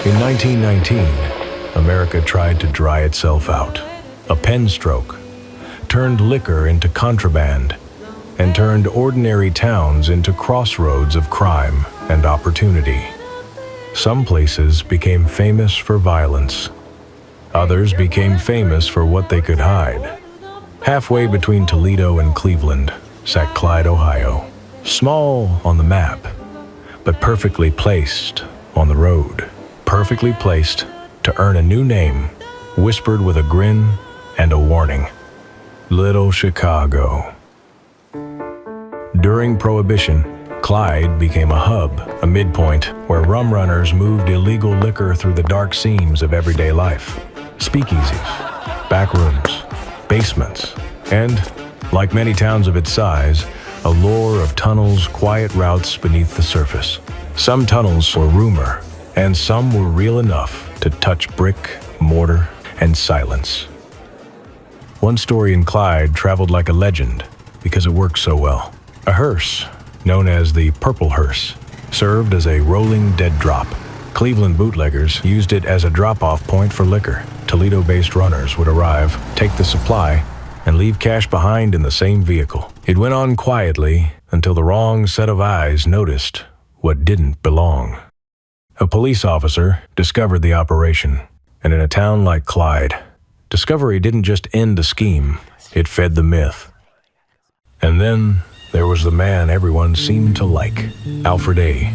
In 1919, America tried to dry itself out. A pen stroke turned liquor into contraband and turned ordinary towns into crossroads of crime and opportunity. Some places became famous for violence. Others became famous for what they could hide. Halfway between Toledo and Cleveland sat Clyde, Ohio. Small on the map, but perfectly placed on the road. Perfectly placed to earn a new name, whispered with a grin and a warning. Little Chicago. During Prohibition, Clyde became a hub, a midpoint where rum runners moved illegal liquor through the dark seams of everyday life. Speakeasies, back rooms, basements, and, like many towns of its size, a lore of tunnels, quiet routes beneath the surface. Some tunnels were rumor, and some were real enough to touch brick, mortar, and silence. One story in Clyde traveled like a legend because it worked so well. A hearse, known as the Purple Hearse, served as a rolling dead drop. Cleveland bootleggers used it as a drop-off point for liquor. Toledo-based runners would arrive, take the supply, and leave cash behind in the same vehicle. It went on quietly until the wrong set of eyes noticed what didn't belong. A police officer discovered the operation, and in a town like Clyde, discovery didn't just end a scheme, it fed the myth. And then there was the man everyone seemed to like, Alfred E.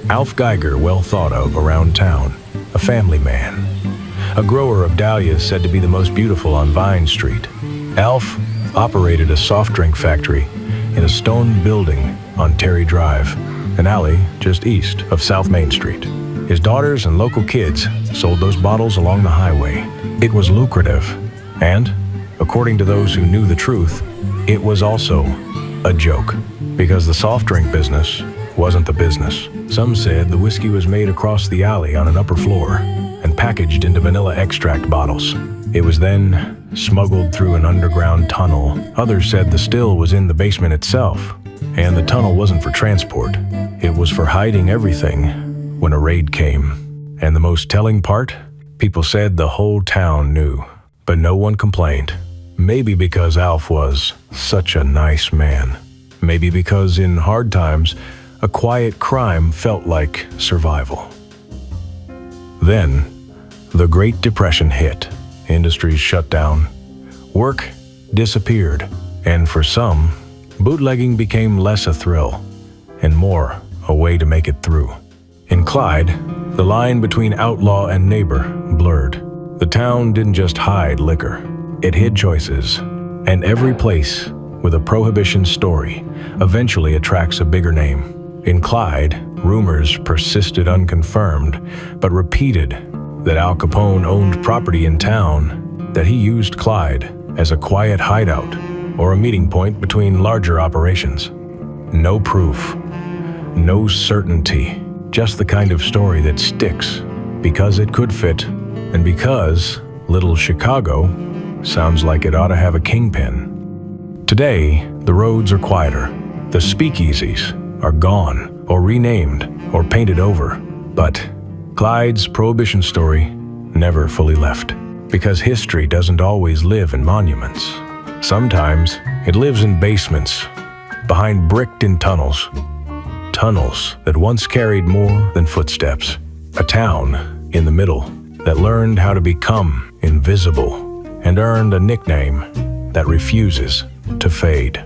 Alf Geiger, well thought of around town, a family man. A grower of dahlias said to be the most beautiful on Vine Street. Alf operated a soft drink factory in a stone building on Terry Drive, an alley just east of South Main Street. His daughters and local kids sold those bottles along the highway. It was lucrative, and, according to those who knew the truth, it was also a joke, because the soft drink business wasn't the business. Some said the whiskey was made across the alley on an upper floor and packaged into vanilla extract bottles. It was then smuggled through an underground tunnel. Others said the still was in the basement itself, and the tunnel wasn't for transport. It was for hiding everything when a raid came. And the most telling part? People said the whole town knew, but no one complained. Maybe because Alf was such a nice man. Maybe because in hard times, a quiet crime felt like survival. Then, the Great Depression hit. Industries shut down. Work disappeared. And for some, bootlegging became less a thrill and more a way to make it through. In Clyde, the line between outlaw and neighbor blurred. The town didn't just hide liquor. It hid choices. And every place with a Prohibition story eventually attracts a bigger name. In Clyde, rumors persisted unconfirmed, but repeated that Al Capone owned property in town, that he used Clyde as a quiet hideout or a meeting point between larger operations. No proof, no certainty, just the kind of story that sticks because it could fit and because Little Chicago sounds like it ought to have a kingpin. Today, the roads are quieter. The speakeasies are gone or renamed or painted over. But Clyde's Prohibition story never fully left, because history doesn't always live in monuments. Sometimes it lives in basements, behind bricked-in tunnels. Tunnels that once carried more than footsteps. A town in the middle that learned how to become invisible and earned a nickname that refuses to fade.